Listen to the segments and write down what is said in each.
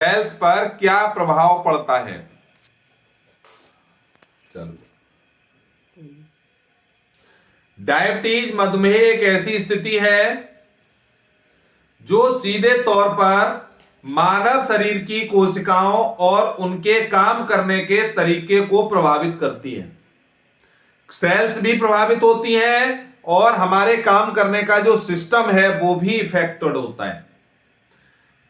Sales पर क्या प्रभाव पड़ता है? चलो, डायबिटीज मधुमेह एक ऐसी स्थिति है जो सीधे तौर पर मानव शरीर की कोशिकाओं और उनके काम करने के तरीके को प्रभावित करती है। सेल्स भी प्रभावित होती हैं और हमारे काम करने का जो सिस्टम है वो भी इफेक्टेड होता है।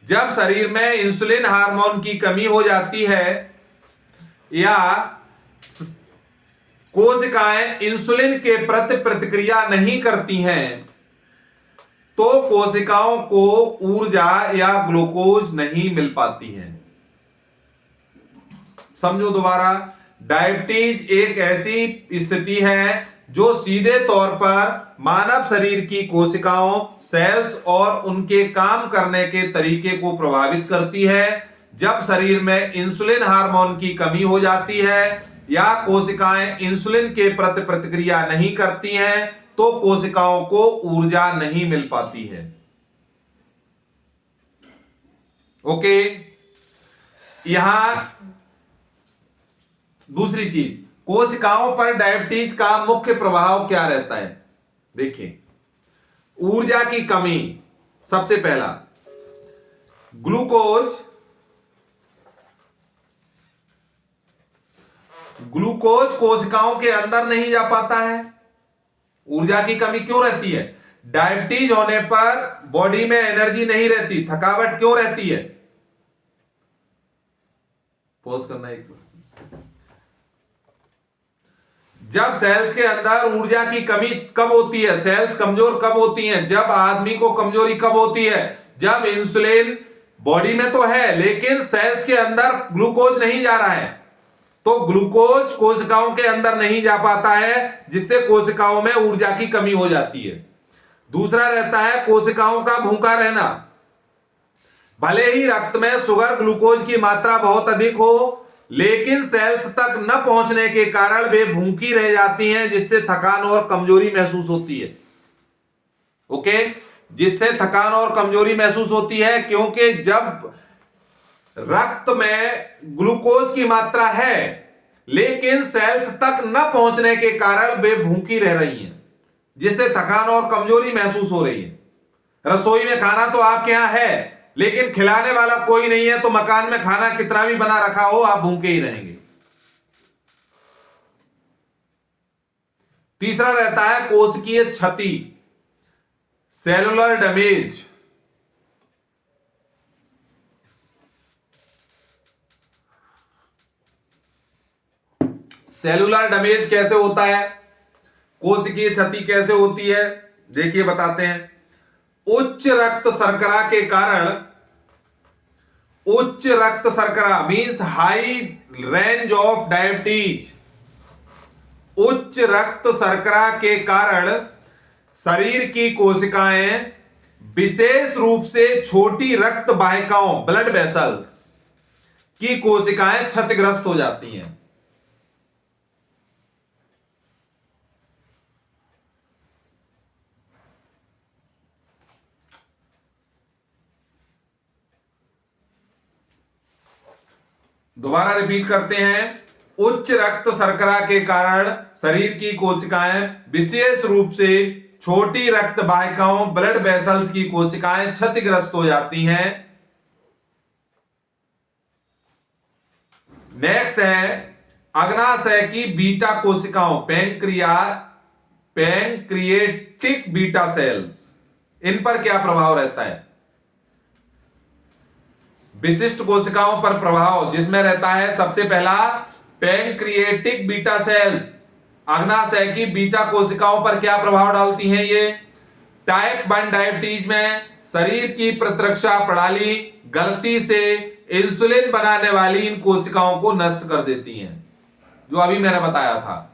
जब शरीर में इंसुलिन हार्मोन की कमी हो जाती है या कोशिकाएं इंसुलिन के प्रति प्रतिक्रिया नहीं करती हैं तो कोशिकाओं को ऊर्जा या ग्लूकोज नहीं मिल पाती है। समझो दोबारा, डायबिटीज एक ऐसी स्थिति है जो सीधे तौर पर मानव शरीर की कोशिकाओं, सेल्स और उनके काम करने के तरीके को प्रभावित करती है। जब शरीर में इंसुलिन हार्मोन की कमी हो जाती है या कोशिकाएं इंसुलिन के प्रति प्रतिक्रिया नहीं करती हैं तो कोशिकाओं को ऊर्जा नहीं मिल पाती है। ओके, यहां दूसरी चीज, कोशिकाओं पर डायबिटीज का मुख्य प्रभाव क्या रहता है? देखिए, ऊर्जा की कमी। सबसे पहला, ग्लूकोज कोशिकाओं के अंदर नहीं जा पाता है। ऊर्जा की कमी क्यों रहती है? डायबिटीज होने पर बॉडी में एनर्जी नहीं रहती, थकावट क्यों रहती है? पॉज करना एक बार। जब सेल्स के अंदर ऊर्जा की कमी कब होती है? सेल्स कमजोर कब होती हैं? जब आदमी को कमजोरी कब होती है? जब इंसुलिन बॉडी में तो है लेकिन सेल्स के अंदर ग्लूकोज नहीं जा रहा है, तो ग्लूकोज कोशिकाओं के अंदर नहीं जा पाता है जिससे कोशिकाओं में ऊर्जा की कमी हो जाती है। दूसरा रहता है कोशिकाओं का भूखा रहना। भले ही रक्त में शुगर, ग्लूकोज की मात्रा बहुत अधिक हो लेकिन सेल्स तक न पहुंचने के कारण वे भूखी रह जाती हैं जिससे थकान और कमजोरी महसूस होती है। ओके, जिससे थकान और कमजोरी महसूस होती है क्योंकि जब रक्त में ग्लूकोज की मात्रा है लेकिन सेल्स तक न पहुंचने के कारण वे भूखी रह रही हैं जिससे थकान और कमजोरी महसूस हो रही है। रसोई में खाना तो आपके यहां है लेकिन खिलाने वाला कोई नहीं है तो मकान में खाना कितना भी बना रखा हो आप भूखे ही रहेंगे। तीसरा रहता है कोशिकीय क्षति, सेलुलर डैमेज। सेलुलर डैमेज कैसे होता है? कोशिकीय क्षति कैसे होती है? देखिए बताते हैं। उच्च रक्त शर्करा के कारण, उच्च रक्त शर्करा means high range of diabetes, उच्च रक्त शर्करा के कारण शरीर की कोशिकाएं विशेष रूप से छोटी रक्त वाहिकाओं, ब्लड वेसल्स की कोशिकाएं क्षतिग्रस्त हो जाती हैं। दोबारा रिपीट करते हैं। उच्च रक्त शर्करा के कारण शरीर की कोशिकाएं विशेष रूप से छोटी रक्त वाहिकाओं, ब्लड वेसल्स की कोशिकाएं क्षतिग्रस्त हो जाती हैं। नेक्स्ट है अग्नाशय की बीटा कोशिकाओं, पैंक्रिएटिक बीटा सेल्स, इन पर क्या प्रभाव रहता है? विशिष्ट कोशिकाओं पर प्रभाव जिसमें रहता है सबसे पहला पैंक्रिएटिक बीटा सेल्स। अग्नाशय की बीटा कोशिकाओं पर क्या प्रभाव डालती हैं? ये टाइप 1 डायबिटीज में शरीर की प्रतिरक्षा प्रणाली गलती से इंसुलिन बनाने वाली इन कोशिकाओं को नष्ट कर देती हैं, जो अभी मैंने बताया था।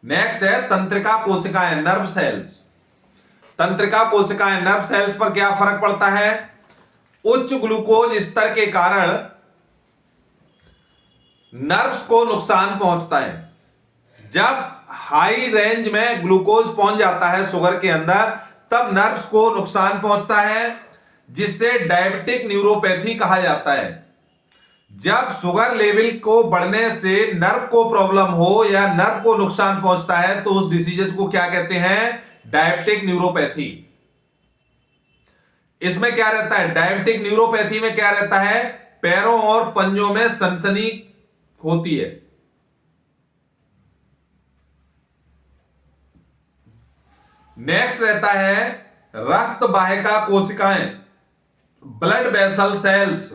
नेक्स्ट है तंत्रिका कोशिकाएं, नर्व सेल्स। तंत्रिका कोशिकाएं, नर्व सेल्स पर क्या फर्क पड़ता है? उच्च ग्लूकोज स्तर के कारण नर्व्स को नुकसान पहुंचता है। जब हाई रेंज में ग्लूकोज पहुंच जाता है शुगर के अंदर, तब नर्व्स को नुकसान पहुंचता है, जिससे डायबिटिक न्यूरोपैथी कहा जाता है। जब शुगर लेवल को बढ़ने से नर्व को प्रॉब्लम हो या नर्व को नुकसान पहुंचता है तो उस डिसीज को क्या कहते हैं? Diabetic neuropathy. इसमें क्या रहता है? डायबिटिक न्यूरोपैथी में क्या रहता है? पैरों और पंजों में सनसनी होती है। नेक्स्ट रहता है रक्त वाहिका कोशिकाएं, blood vessel cells.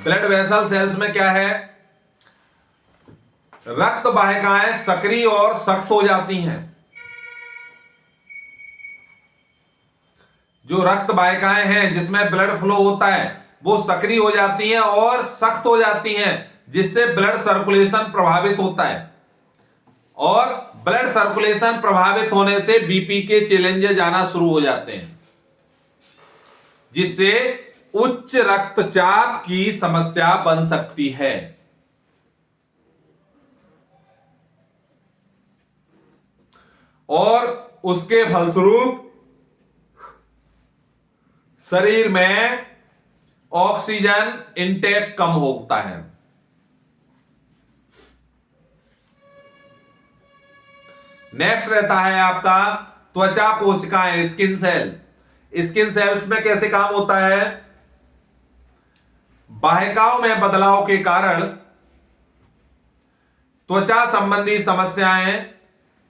Blood vessel cells में क्या है? रक्त वाहिकाएं सक्रिय और सख्त हो जाती हैं। जो रक्त वाहिकाएं हैं जिसमें ब्लड फ्लो होता है वो सक्रिय हो जाती हैं और सख्त हो जाती हैं, जिससे ब्लड सर्कुलेशन प्रभावित होता है। और ब्लड सर्कुलेशन प्रभावित होने से बीपी के चैलेंजेस आना शुरू हो जाते हैं, जिससे उच्च रक्तचाप की समस्या बन सकती है। और उसके फलस्वरूप शरीर में ऑक्सीजन इनटेक कम होता है। नेक्स्ट रहता है आपका त्वचा कोशिकाएं, स्किन सेल्स। स्किन सेल्स में कैसे काम होता है? वाहिकाओं में बदलाव के कारण त्वचा संबंधी समस्याएं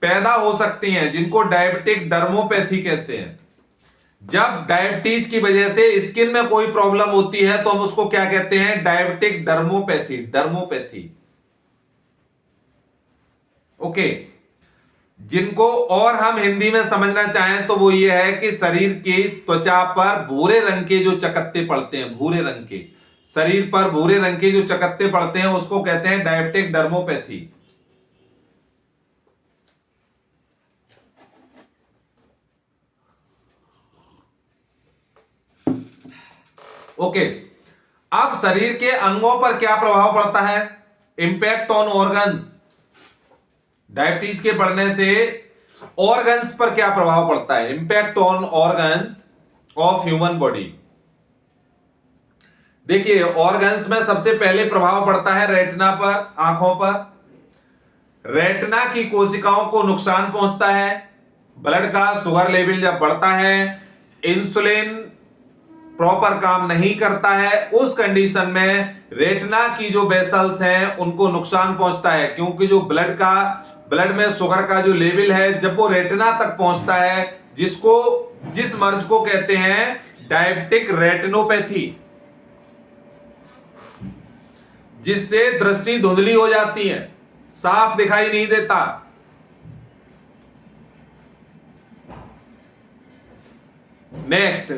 पैदा हो सकती हैं, जिनको डायबिटिक डर्मोपैथी कहते हैं। जब डायबिटीज की वजह से स्किन में कोई प्रॉब्लम होती है तो हम उसको क्या कहते हैं? डायबिटिक डर्मोपैथी। ओके। जिनको और हम हिंदी में समझना चाहें तो वो ये है कि शरीर की त्वचा पर भूरे रंग के जो चकत्ते पड़ते हैं, भूरे रंग के, शरीर पर भूरे रंग के जो चकत्ते पड़ते हैं उसको कहते हैं डायबिटिक डर्मोपैथी। ओके। अब शरीर के अंगों पर क्या प्रभाव पड़ता है? Impact on organs. डायबिटीज के बढ़ने से ऑर्गन्स पर क्या प्रभाव पड़ता है? Impact on organs of human body. देखिए, ऑर्गन्स में सबसे पहले प्रभाव पड़ता है रेटिना पर, आंखों पर। रेटिना की कोशिकाओं को नुकसान पहुंचता है। ब्लड का शुगर लेवल जब बढ़ता है, इंसुलिन प्रॉपर काम नहीं करता है, उस कंडीशन में रेटिना की जो वेसल्स हैं उनको नुकसान पहुंचता है, क्योंकि जो ब्लड में शुगर का जो लेवल है जब वो रेटिना तक पहुंचता है, जिस मर्ज को कहते हैं डायबिटिक रेटिनोपैथी, जिससे दृष्टि धुंधली हो जाती है, साफ दिखाई नहीं देता। Next,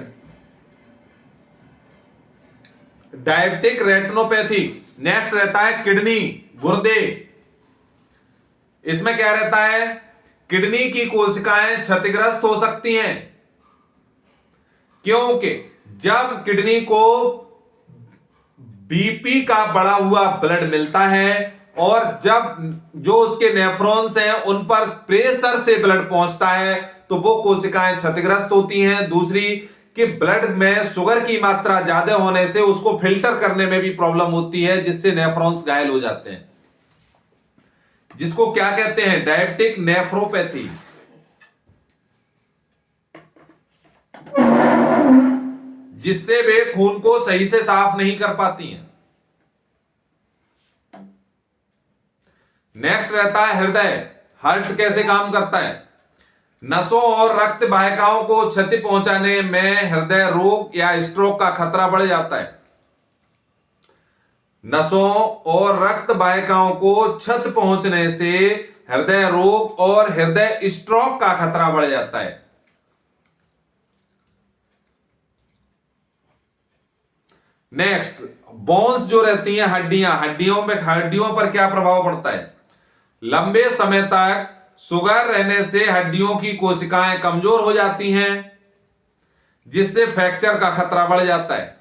diabetic retinopathy. नेक्स्ट रहता है किडनी, गुर्दे। इसमें क्या रहता है? किडनी की कोशिकाएं क्षतिग्रस्त हो सकती हैं, क्योंकि जब किडनी को बीपी का बढ़ा हुआ ब्लड मिलता है और जब जो उसके नेफ्रॉन्स हैं उन पर प्रेशर से ब्लड पहुंचता है तो वो कोशिकाएं क्षतिग्रस्त होती हैं। दूसरी कि ब्लड में शुगर की मात्रा ज्यादा होने से उसको फिल्टर करने में भी प्रॉब्लम होती है, जिससे नेफ्रॉन्स घायल हो जाते हैं, जिसको क्या कहते हैं? Diabetic nephropathy. जिससे वे खून को सही से साफ नहीं कर पाती हैं। नेक्स्ट रहता है हृदय। हार्ट कैसे काम करता है? नसों और रक्त वाहिकाओं को क्षति पहुंचाने में हृदय रोग या स्ट्रोक का खतरा बढ़ जाता है। नसों और रक्त वाहिकाओं को क्षति पहुंचने से हृदय रोग और हृदय स्ट्रोक का खतरा बढ़ जाता है। नेक्स्ट, बोन्स जो रहती हैं, हड्डियों पर क्या प्रभाव पड़ता है? लंबे समय तक शुगर रहने से हड्डियों की कोशिकाएं कमजोर हो जाती हैं, जिससे फ्रैक्चर का खतरा बढ़ जाता है।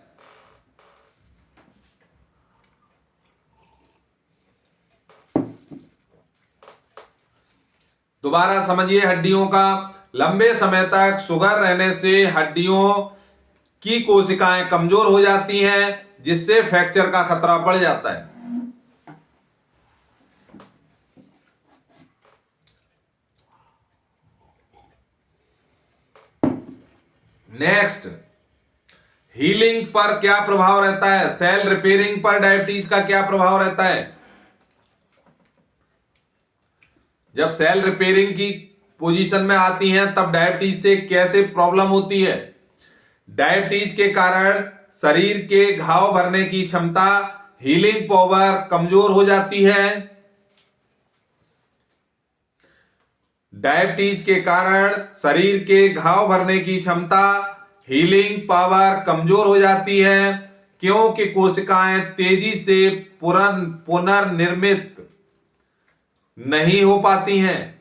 दोबारा समझिए हड्डियों का। लंबे समय तक शुगर रहने से हड्डियों की कोशिकाएं कमजोर हो जाती हैं, जिससे फ्रैक्चर का खतरा बढ़ जाता है। नेक्स्ट, हीलिंग पर क्या प्रभाव रहता है? सेल रिपेयरिंग पर डायबिटीज का क्या प्रभाव रहता है? जब सेल रिपेयरिंग की पोजीशन में आती हैं तब डायबिटीज से कैसे प्रॉब्लम होती है? डायबिटीज के कारण शरीर के घाव भरने की क्षमता, हीलिंग पावर कमजोर हो जाती है। डायबिटीज के कारण शरीर के घाव भरने की क्षमता, हीलिंग पावर कमजोर हो जाती है, क्योंकि कोशिकाएं तेजी से पुनर्निर्मित नहीं हो पाती हैं।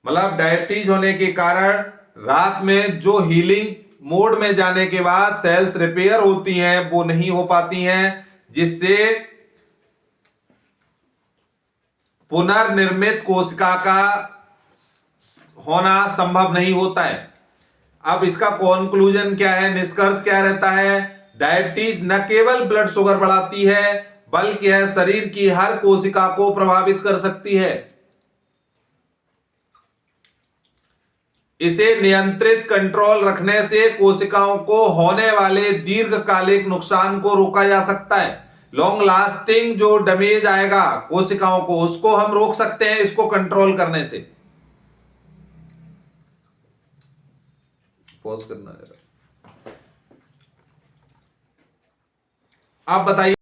मतलब डायबिटीज होने के कारण रात में जो हीलिंग मोड में जाने के बाद सेल्स रिपेयर होती हैं वो नहीं हो पाती हैं, जिससे पुनर्निर्मित कोशिका का होना संभव नहीं होता है। अब इसका कॉन्क्लूजन क्या है, निष्कर्ष क्या रहता है? डायबिटीज न केवल ब्लड शुगर बढ़ाती है बल्कि यह शरीर की हर कोशिका को प्रभावित कर सकती है। इसे नियंत्रित कंट्रोल रखने से कोशिकाओं को होने वाले दीर्घकालिक नुकसान को रोका जा सकता है। लॉन्ग लास्टिंग जो डैमेज आएगा कोशिकाओं को, उसको हम रोक सकते हैं इसको कंट्रोल करने से। पॉज करना है। आप बताइए।